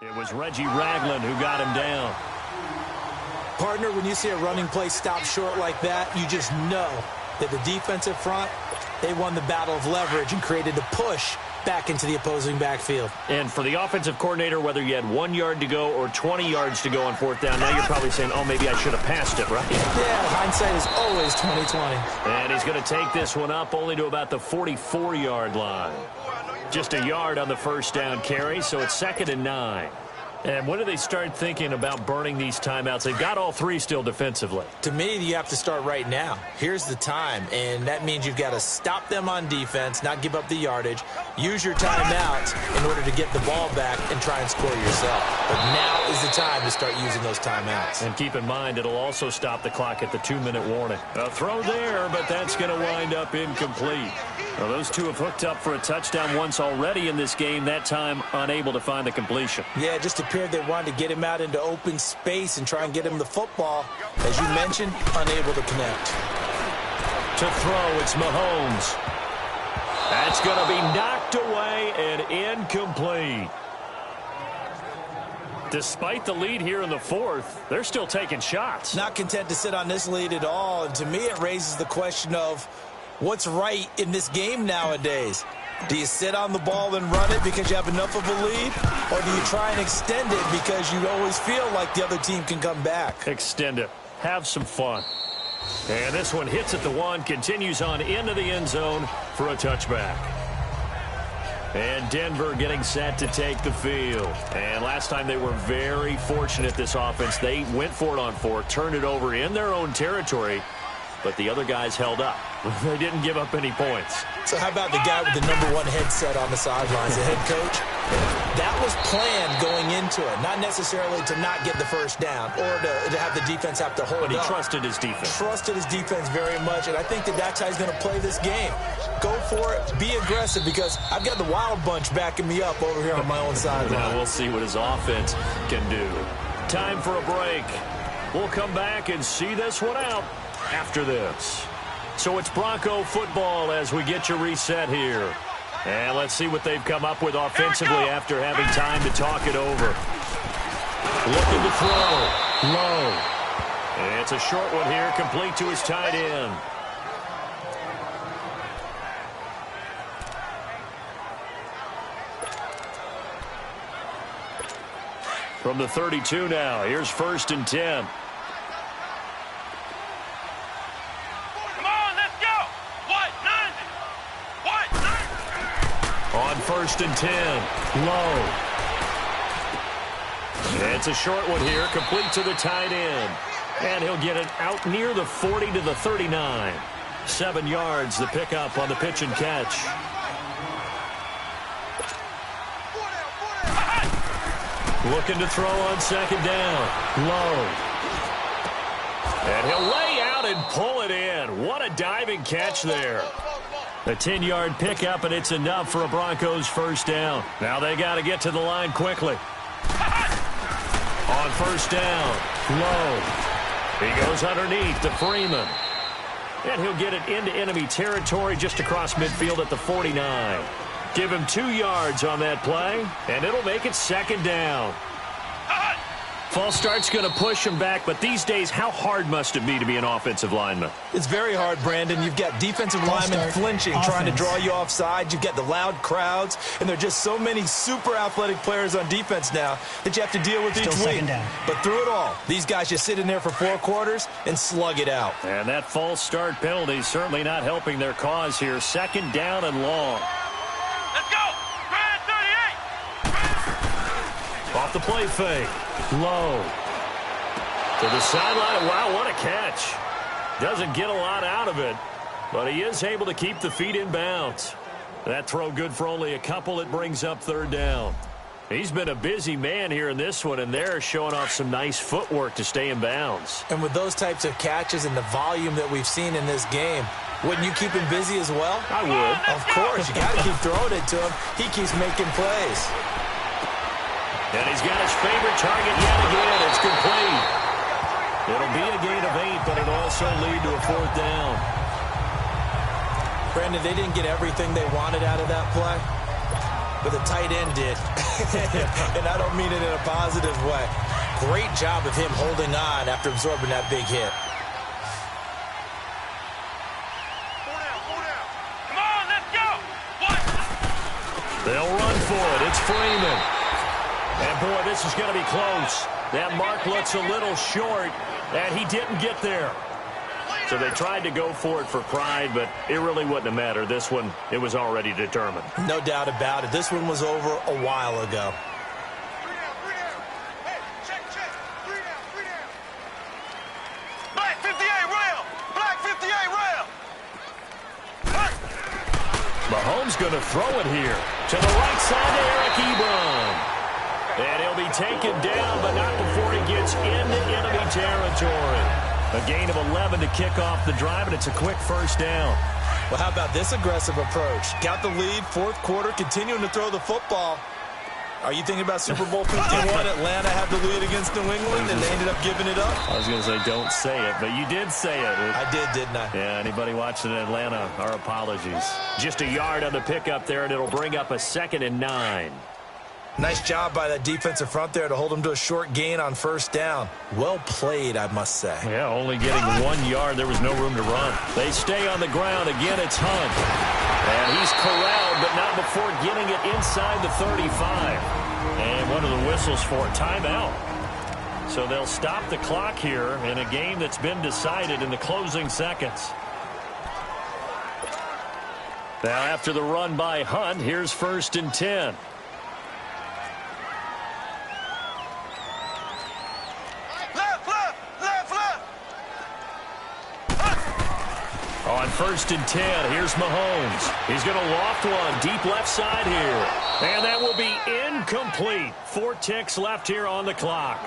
It was Reggie Ragland who got him down. Partner, when you see a running play stop short like that, you just know that the defensive front, they won the battle of leverage and created a push back into the opposing backfield. And for the offensive coordinator, whether you had 1 yard to go or 20 yards to go on fourth down, now you're probably saying, oh, maybe I should have passed it, right? Yeah, hindsight is always 20/20. And he's going to take this one up only to about the 44-yard line. Just a yard on the first down carry, so it's 2nd and 9. And when do they start thinking about burning these timeouts? They've got all three still defensively. To me, you have to start right now. Here's the time, and that means you've got to stop them on defense, not give up the yardage, use your timeouts in order to get the ball back and try and score yourself. But now is the time to start using those timeouts. And keep in mind, it'll also stop the clock at the 2-minute warning. A throw there, but that's going to wind up incomplete. Well, those two have hooked up for a touchdown once already in this game, that time unable to find the completion. Yeah, it just appeared they wanted to get him out into open space and try and get him the football. As you mentioned, unable to connect. To throw, it's Mahomes. That's going to be knocked away and incomplete. Despite the lead here in the fourth, they're still taking shots. Not content to sit on this lead at all, and to me it raises the question of what's right in this game nowadays. Do you sit on the ball and run it because you have enough of a lead? Or do you try and extend it because you always feel like the other team can come back? Extend it. Have some fun. And this one hits at the 1, continues on into the end zone for a touchback. And Denver getting set to take the field. And last time they were very fortunate, this offense. They went for it on 4, turned it over in their own territory, but the other guys held up. They didn't give up any points. So how about the guy with the #1 headset on the sidelines, the head coach? That was planned going into it, not necessarily to not get the first down or to have the defense have to hold up. But he trusted his defense. Trusted his defense very much, and I think that that's how he's going to play this game. Go for it, be aggressive, because I've got the wild bunch backing me up over here on my own sideline. Now we'll see what his offense can do. Time for a break. We'll come back and see this one out after this. So it's Bronco football as we get you reset here. And let's see what they've come up with offensively after having time to talk it over. Looking to throw. Low. And it's a short one here, complete to his tight end. From the 32 now, here's 1st and 10. On 1st and 10, low. It's a short one here, complete to the tight end. And he'll get it out near the 40 to the 39. 7 yards, the pickup on the pitch and catch. Looking to throw on 2nd down, low. And he'll lay out and pull it in. What a diving catch there. A 10-yard pickup, and it's enough for a Broncos first down. Now they got to get to the line quickly. On 1st down, low. He goes underneath to Freeman. And he'll get it into enemy territory just across midfield at the 49. Give him 2 yards on that play, and it'll make it 2nd down. False start's going to push him back, but these days, how hard must it be to be an offensive lineman? It's very hard, Brandon. You've got defensive linemen flinching, trying to draw you offside. You've got the loud crowds, and there are just so many super athletic players on defense now that you have to deal with each week. But through it all, these guys just sit in there for 4 quarters and slug it out. And that false start penalty is certainly not helping their cause here. 2nd down and long. Let's go! Brad 38! Off the play fake. Low. To the sideline. Wow, what a catch. Doesn't get a lot out of it, but he is able to keep the feet in bounds. That throw good for only a couple. It brings up 3rd down. He's been a busy man here in this one, and they're showing off some nice footwork to stay in bounds. And with those types of catches and the volume that we've seen in this game, wouldn't you keep him busy as well? I would. Of course. You got to keep throwing it to him. He keeps making plays. And he's got his favorite target yet again. It's complete. It'll be a gain of 8, but it'll also lead to a 4th down. Brandon, they didn't get everything they wanted out of that play. but the tight end did. And I don't mean it in a positive way. Great job of him holding on after absorbing that big hit. Come on, let's go. What? They'll run for it. It's Freeman. And, boy, this is going to be close. That mark looks a little short, and he didn't get there. So they tried to go for it for pride, but it really wouldn't have mattered. This one, it was already determined. No doubt about it. This one was over a while ago. Black 58 rail. Black 58 rail. Mahomes going to throw it here to the right side to Eric Ebron. And he'll be taken down, but not before he gets into enemy territory. A gain of 11 to kick off the drive, and it's a quick first down. Well, how about this aggressive approach? Got the lead, fourth quarter, continuing to throw the football. Are you thinking about Super Bowl 51? Atlanta had the lead against New England, and they ended up giving it up? I was going to say don't say it, but you did say it. I did, didn't I? Yeah, anybody watching in Atlanta, our apologies. Just a yard on the pickup there, and it'll bring up a 2nd and 9. Nice job by that defensive front there to hold him to a short gain on first down. Well played, I must say. Yeah, only getting 1 yard. There was no room to run. They stay on the ground. Again, it's Hunt. And he's corralled, but not before getting it inside the 35. And one of the whistles for a timeout. So they'll stop the clock here in a game that's been decided in the closing seconds. Now, after the run by Hunt, here's 1st and 10. On 1st and 10, here's Mahomes. He's going to loft one deep left side here. And that will be incomplete. 4 ticks left here on the clock.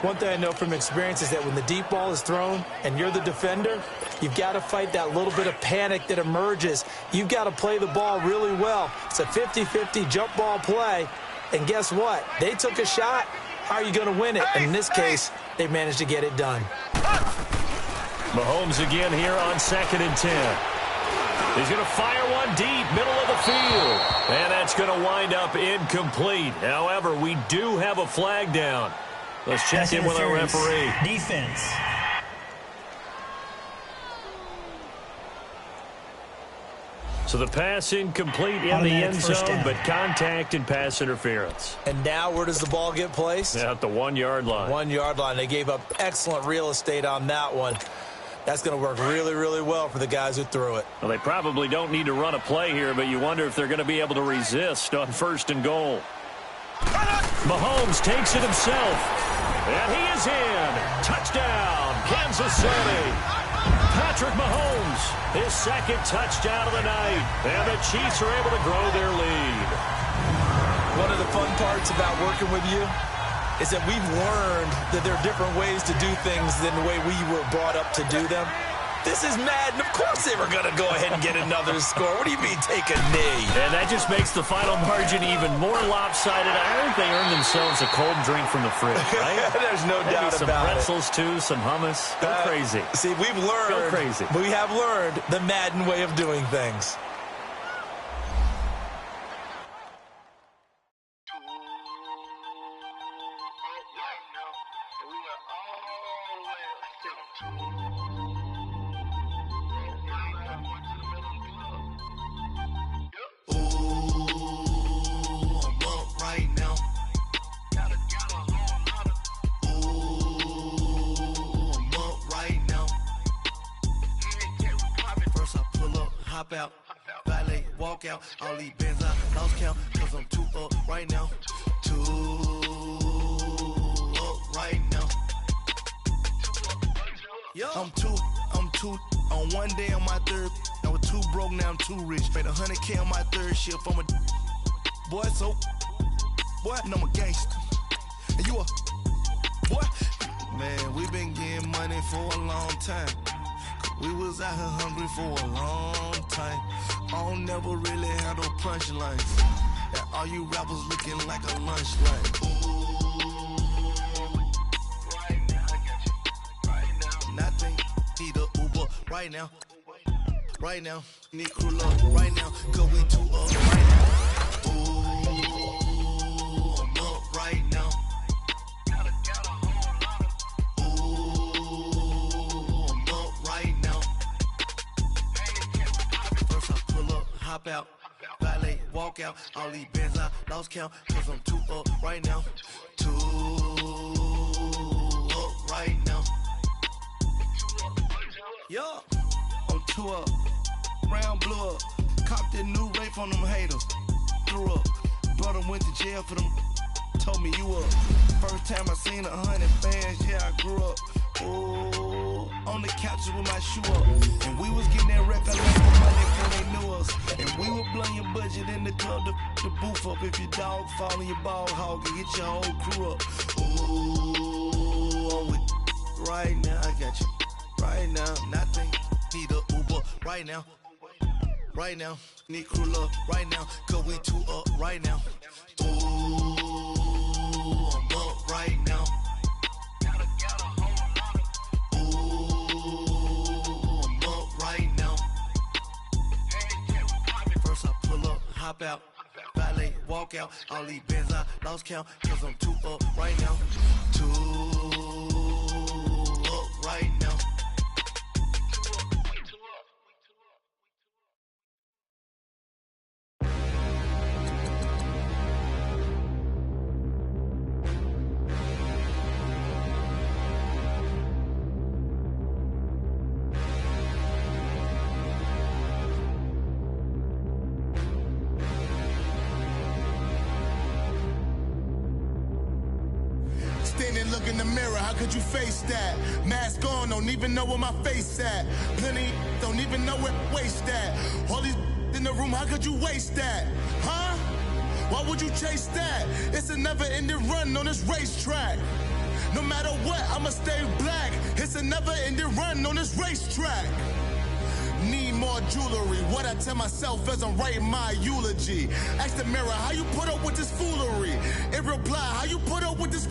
One thing I know from experience is that when the deep ball is thrown and you're the defender, you've got to fight that little bit of panic that emerges. You've got to play the ball really well. It's a 50-50 jump ball play. And guess what? They took a shot. How are you going to win it? And in this case, they managed to get it done. Mahomes again here on 2nd and 10. He's going to fire one deep, middle of the field. And that's going to wind up incomplete. However, we do have a flag down. Let's check in with our referee. Defense. So the pass incomplete in the end zone, but contact and pass interference. And now where does the ball get placed? At the 1 yard line. 1 yard line. They gave up excellent real estate on that one. That's going to work really, really well for the guys who threw it. Well, they probably don't need to run a play here, but you wonder if they're going to be able to resist on 1st and goal. Mahomes takes it himself. And he is in. Touchdown, Kansas City. Patrick Mahomes, his 2nd touchdown of the night. And the Chiefs are able to grow their lead. One of the fun parts about working with you is that we've learned that there are different ways to do things than the way we were brought up to do them. This is Madden. Of course they were going to go ahead and get another score. What do you mean take a knee? And that just makes the final margin even more lopsided. I think they earned themselves a cold drink from the fridge, right? There's no doubt some about pretzels, too, some hummus. Go crazy. See, we've learned. Go crazy. We have learned the Madden way of doing things. Out, valet, walk out, all these bands I lost count, cause I'm too up right now, too up right now. I'm too, on one day on my third, I was too broke, now I'm too rich, made 100K on my third shift, I'm a boy, so, boy, and I'm a gangster, and you a, boy, man, we been getting money for a long time. We was out here hungry for a long time. I don't never really handle punchlines. And all you rappers looking like a lunch line. Ooh, right now, I got you. Right now, nothing. Need a Uber right now. right now. Need crew up right now, cause we too up right now. Ooh, I'm up right now. Ooh, I'm up right now. First I pull up, hop out, valet, walk out. All these bands I lost count, cause I'm too up right now. Too up right now. Yeah, I'm too up. Round blew up. Copped that new rape on them haters. Threw up. Brother went to jail for them. Told me you up. First time I seen 100 fans, yeah, I grew up. Ooh, on the couches with my shoe up. And we was getting that record label money before they knew us. And we were blowing your budget in the club to the booth up. If your dog fall in your ball hog and get your whole crew up. Ooh, I'm with right now, I got you. Right now, nothing. Need a Uber right now. Right now, need crew love right now, cause we too up right now. Ooh, I'm up right now. Ooh, I'm up right now. First I pull up, hop out, valet, walk out. All these bands I lost count, cause I'm too up right now. Too up right now. Look in the mirror, how could you face that? Mask on, don't even know where my face at. Plenty, don't even know where waste at. All these in the room, how could you waste that? Huh? Why would you chase that? It's a never-ending run on this racetrack. No matter what, I'ma stay black. It's a never-ending run on this racetrack. Need more jewelry, what I tell myself as I'm writing my eulogy. Ask the mirror, how you put up with this foolery? In reply, how you put up with this